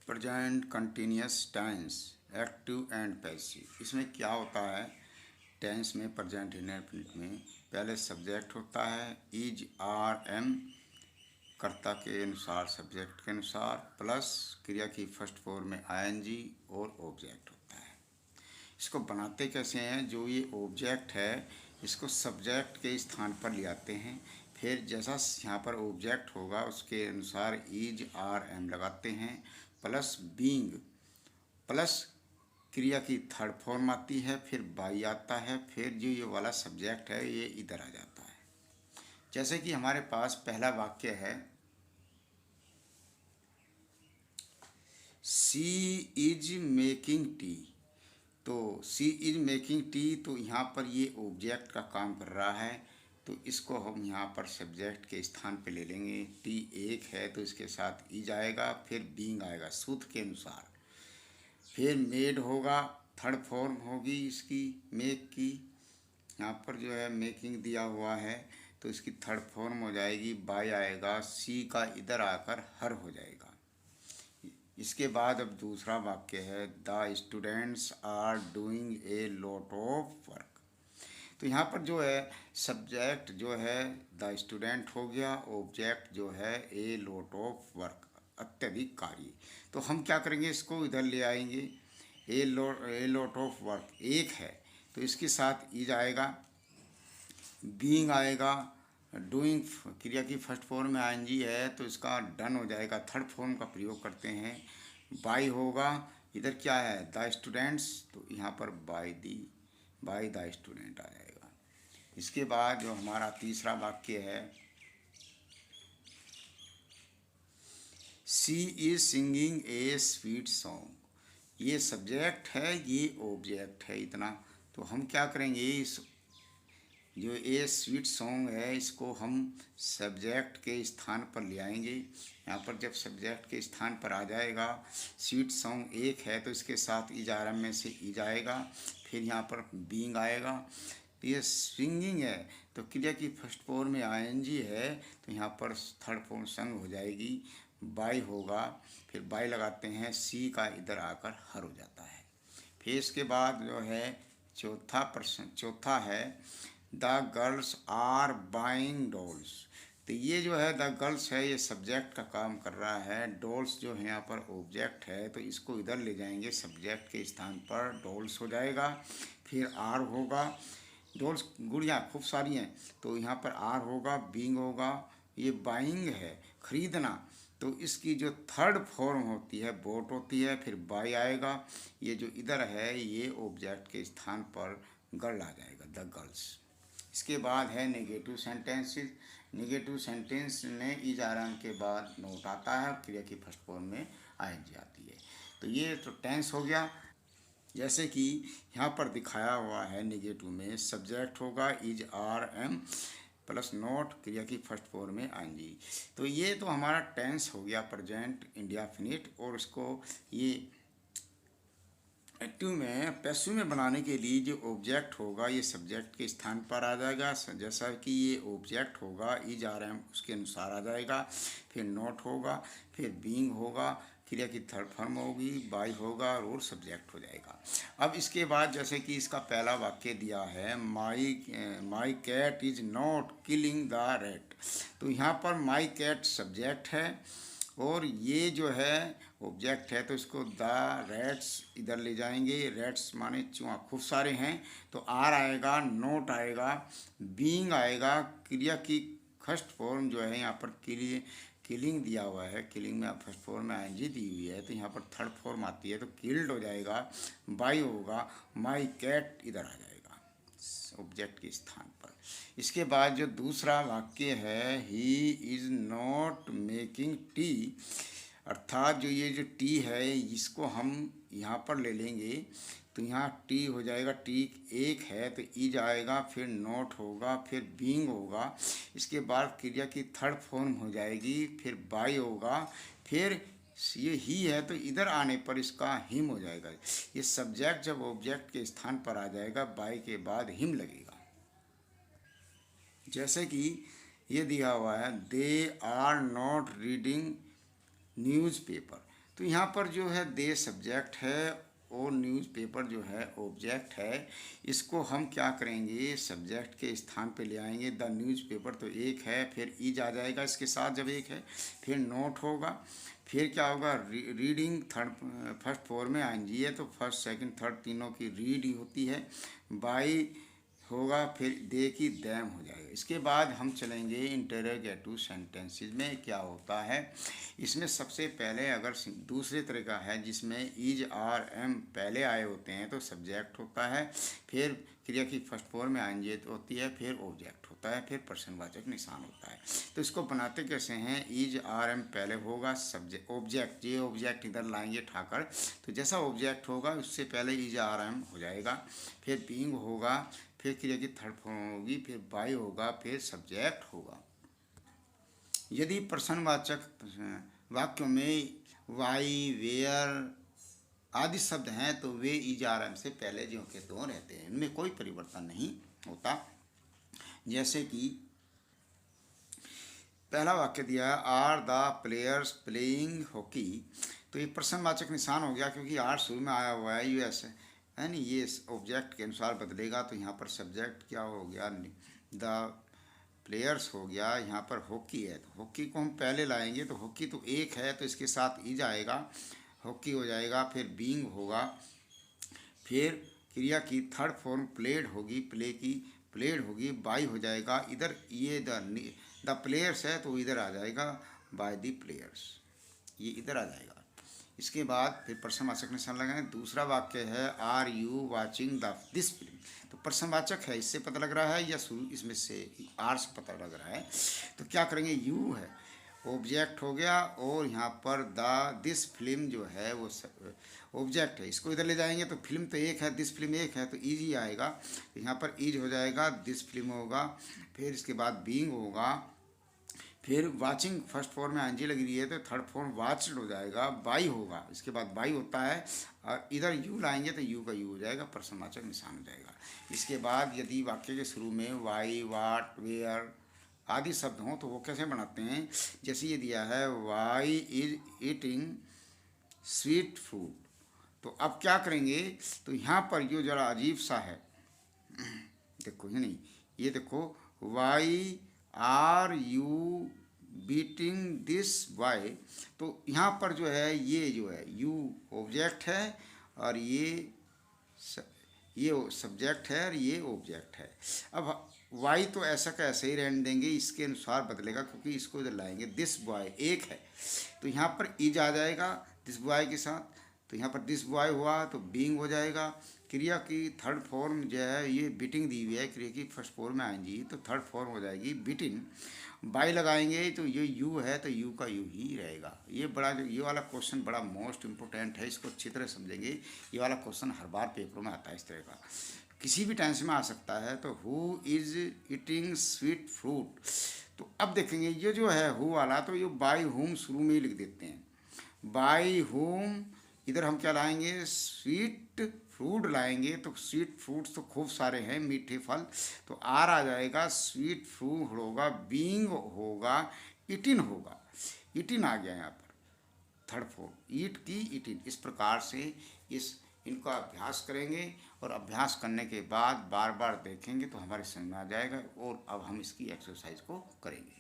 Present continuous tense active and passive. इसमें क्या होता है, टेंस में प्रेजेंट इंडेफिनिट में पहले सब्जेक्ट होता है इज आर एम, कर्ता के अनुसार सब्जेक्ट के अनुसार, प्लस क्रिया की फर्स्ट फॉर्म में आईएनजी और ऑब्जेक्ट होता है। इसको बनाते कैसे हैं, जो ये ऑब्जेक्ट है इसको सब्जेक्ट के स्थान पर ले आते हैं, फिर जैसा यहाँ पर ऑब्जेक्ट होगा उसके अनुसार इज आर एम लगाते हैं, प्लस बीइंग, प्लस क्रिया की थर्ड फॉर्म आती है, फिर बाई आता है, फिर जो ये वाला सब्जेक्ट है ये इधर आ जाता है। जैसे कि हमारे पास पहला वाक्य है सी इज मेकिंग टी। तो सी इज मेकिंग टी, तो यहाँ पर ये ऑब्जेक्ट का काम कर रहा है, तो इसको हम यहाँ पर सब्जेक्ट के स्थान पे ले लेंगे। टी एक है तो इसके साथ इज आएगा, फिर बीइंग आएगा सूत्र के अनुसार, फिर मेड होगा, थर्ड फॉर्म होगी इसकी मेक की, यहाँ पर जो है मेकिंग दिया हुआ है तो इसकी थर्ड फॉर्म हो जाएगी, बाय आएगा, सी का इधर आकर हर हो जाएगा। इसके बाद अब दूसरा वाक्य है the students are doing a lot of work. तो यहाँ पर जो है सब्जेक्ट जो है द स्टूडेंट हो गया, ऑब्जेक्ट जो है ए लॉट ऑफ वर्क, अत्यधिक कार्य। तो हम क्या करेंगे, इसको इधर ले आएंगे, ए लॉट ऑफ वर्क एक है तो इसके साथ इज आएगा, बीइंग आएगा, डूइंग क्रिया की फर्स्ट फॉर्म में आईएनजी है तो इसका डन हो जाएगा, थर्ड फॉर्म का प्रयोग करते हैं, बाय होगा, इधर क्या है द स्टूडेंट्स, तो यहाँ पर बाय द स्टूडेंट आ जाएगा। इसके बाद जो हमारा तीसरा वाक्य है she is singing a sweet song. ये सब्जेक्ट है, ये ऑब्जेक्ट है इतना, तो हम क्या करेंगे, इस जो ए स्वीट सॉन्ग है इसको हम सब्जेक्ट के स्थान पर ले आएंगे। यहाँ पर जब सब्जेक्ट के स्थान पर आ जाएगा, स्वीट सॉन्ग एक है तो इसके साथ इज आर एम में से इज आएगा, फिर यहाँ पर बीइंग आएगा। ये सिंगिंग है तो क्रिया की फर्स्ट फॉर्म में आईएनजी है तो यहाँ पर थर्ड फॉर्म संग हो जाएगी, बाय होगा, फिर बाय लगाते हैं, सी का इधर आकर हर हो जाता है। फिर इसके बाद जो है चौथा है the girls are buying dolls. तो ये जो है द गर्ल्स है ये सब्जेक्ट का काम कर रहा है, डॉल्स जो है यहाँ पर ऑब्जेक्ट है तो इसको इधर ले जाएंगे, सब्जेक्ट के स्थान पर डॉल्स हो जाएगा, फिर आर होगा, डॉल्स गुड़ियाँ खूब सारी हैं तो यहाँ पर आर होगा, बीइंग होगा, ये बाइंग है खरीदना तो इसकी जो थर्ड फॉर्म होती है बोट होती है, फिर बाय आएगा, ये जो इधर है ये ऑब्जेक्ट के स्थान पर गर्ल आ जाएगा द गर्ल्स। इसके बाद है नेगेटिव सेंटेंसेस। नेगेटिव सेंटेंस में इज आर एम के बाद नोट आता है, क्रिया की फर्स्ट फॉर्म में आईएनजी आती है। तो ये तो टेंस हो गया। जैसे कि यहाँ पर दिखाया हुआ है नेगेटिव में सब्जेक्ट होगा is are am plus not, क्रिया की फर्स्ट फॉर्म में आएंगी। तो ये तो हमारा टेंस हो गया प्रेजेंट इंडेफिनिट, और इसको ये एक्टिव में पैसिव में बनाने के लिए जो ऑब्जेक्ट होगा ये सब्जेक्ट के स्थान पर आ जाएगा, जैसा कि ये ऑब्जेक्ट होगा इज आर एम उसके अनुसार आ जाएगा, फिर नोट होगा, फिर बीइंग होगा, क्रिया की थर्ड फॉर्म होगी, बाय होगा और सब्जेक्ट हो जाएगा। अब इसके बाद जैसे कि इसका पहला वाक्य दिया है my cat is not killing the rat. तो यहाँ पर माई कैट सब्जेक्ट है और ये जो है ऑब्जेक्ट है तो इसको द रैट्स इधर ले जाएंगे, रैट्स माने चूहा खूब सारे हैं तो आर आएगा, नोट आएगा, बीइंग आएगा, क्रिया की फर्स्ट फॉर्म जो है यहाँ पर किलिंग दिया हुआ है, किलिंग में फर्स्ट फॉर्म में आईएनजी दी हुई है तो यहाँ पर थर्ड फॉर्म आती है तो किल्ड हो जाएगा, बाय होगा, माई कैट इधर आ जाएगा ऑब्जेक्ट के स्थान पर। इसके बाद जो दूसरा वाक्य है he is not making tea, अर्थात जो ये जो टी है इसको हम यहाँ पर ले लेंगे तो यहाँ टी हो जाएगा, टी एक है तो इज आएगा, फिर नॉट होगा, फिर बीइंग होगा, इसके बाद क्रिया की थर्ड फॉर्म हो जाएगी, फिर बाय होगा, फिर ये ही है तो इधर आने पर इसका हिम हो जाएगा। ये सब्जेक्ट जब ऑब्जेक्ट के स्थान पर आ जाएगा बाय के बाद हिम लगेगा। जैसे कि ये दिया हुआ है they are not reading newspaper, तो यहाँ पर जो है दे सब्जेक्ट है और न्यूज़पेपर जो है ऑब्जेक्ट है। इसको हम क्या करेंगे, सब्जेक्ट के स्थान पे ले आएंगे। द न्यूज़पेपर तो एक है, फिर इज आ जाएगा इसके साथ जब एक है, फिर नोट होगा, फिर क्या होगा रीडिंग, थर्ड फर्स्ट फॉर्म में आएंगी है तो फर्स्ट सेकंड थर्ड तीनों की रीड ही होती है। बाई होगा, फिर दे की दैम हो जाएगा। इसके बाद हम चलेंगे इंटरोगेटिव सेंटेंसेस में क्या होता है। इसमें सबसे पहले अगर दूसरे तरह का है जिसमें इज आर एम पहले आए होते हैं तो सब्जेक्ट होता है, फिर क्रिया की फर्स्ट फॉर्म में आएंगे तो होती है, फिर ऑब्जेक्ट होता है, फिर पर्सनवाचक निशान होता है। तो इसको बनाते कैसे हैं, इज आर एम पहले होगा सब्जेक्ट ऑब्जेक्ट, ये ऑब्जेक्ट इधर लाएंगे ठाकर, तो जैसा ऑब्जेक्ट होगा उससे पहले इज आर एम हो जाएगा, फिर बीइंग होगा, फिर क्रिया की थर्ड फॉर्म होगी, फिर बाई होगा, फिर सब्जेक्ट होगा। यदि प्रश्नवाचक वाक्यों में वाई, वेयर आदि शब्द हैं तो वे इज आर एम से पहले ज्यों के त्यों रहते हैं, इनमें कोई परिवर्तन नहीं होता। जैसे कि पहला वाक्य दिया है are the players playing hockey, तो ये प्रश्नवाचक निशान हो गया क्योंकि आर शुरू में आया हुआ है यूएस है नहीं, ये ऑब्जेक्ट के अनुसार बदलेगा तो यहाँ पर सब्जेक्ट क्या हो गया, द प्लेयर्स हो गया, यहाँ पर हॉकी है तो हॉकी को हम पहले लाएंगे तो हॉकी तो एक है तो इसके साथ इज आएगा, हॉकी हो जाएगा, फिर बीइंग होगा, फिर क्रिया की थर्ड फॉर्म प्लेड होगी, प्ले की प्लेड होगी, बाई हो जाएगा, इधर ये द प्लेयर्स है तो इधर आ जाएगा बाय द प्लेयर्स, ये इधर आ जाएगा। इसके बाद फिर प्रश्नवाचक निशान लगाएंगे। दूसरा वाक्य है are you watching this film, तो प्रश्नवाचक है, इससे पता लग रहा है या शुरू इसमें से आर से पता लग रहा है, तो क्या करेंगे यू है ऑब्जेक्ट हो गया और यहाँ पर दिस फिल्म जो है वो ऑब्जेक्ट है, इसको इधर ले जाएंगे तो फिल्म तो एक है, दिस फिल्म एक है तो इज ही आएगा, तो यहाँ पर इज हो जाएगा, दिस फिल्म होगा, फिर इसके बाद बीइंग होगा, फिर वाचिंग फर्स्ट फॉर्म में आंजी लगी रही है तो थर्ड फॉर्म वाच्ड हो जाएगा, बाई होगा, इसके बाद बाई होता है और इधर यू लाएंगे तो यू का यू हो जाएगा, प्रश्नवाचक निशान हो जाएगा। इसके बाद यदि वाक्य के शुरू में वाई, वाट, वेयर आदि शब्द हों तो वो कैसे बनाते हैं, जैसे ये दिया है why is eating sweet food, तो अब क्या करेंगे, तो यहाँ पर जो ज़रा अजीब सा है देखो ही नहीं, ये देखो why are you beating this boy, तो यहाँ पर जो है ये यू ऑब्जेक्ट है और ये सब्जेक्ट है और ये ऑब्जेक्ट है। अब वाई तो ऐसा का ऐसे ही रहने देंगे, इसके अनुसार बदलेगा क्योंकि इसको इधर लाएंगे, दिस बॉय एक है तो यहाँ पर इज आ जाएगा दिस बॉय के साथ, तो यहाँ पर दिस बॉय हुआ तो बीइंग हो जाएगा, क्रिया की थर्ड फॉर्म जो है ये बीटिंग दी हुई है, क्रिया की फर्स्ट फॉर्म में आएंगी तो थर्ड फॉर्म हो जाएगी बीटिंग, बाई लगाएंगे तो ये यू है तो यू का यू ही रहेगा। ये बड़ा जो ये वाला क्वेश्चन बड़ा मोस्ट इम्पोर्टेंट है, इसको अच्छी तरह समझेंगे, ये वाला क्वेश्चन हर बार पेपरों में आता है, इस तरह का किसी भी टेंस में आ सकता है। तो who is eating sweet fruit, तो अब देखेंगे ये जो है हु वाला तो ये बाई होम शुरू में ही लिख देते हैं, बाई होम, इधर हम क्या लाएंगे स्वीट फ्रूट लाएंगे, तो स्वीट फ्रूट्स तो खूब सारे हैं मीठे फल, तो आर आ जाएगा, स्वीट फ्रूट होगा, बीइंग होगा, इटिन होगा, इटिन आ गया यहाँ पर थर्ड फॉर्म, ईट की इटिन। इस प्रकार से इनका अभ्यास करेंगे और अभ्यास करने के बाद बार बार देखेंगे तो हमारे समझ में आ जाएगा और अब हम इसकी एक्सरसाइज को करेंगे।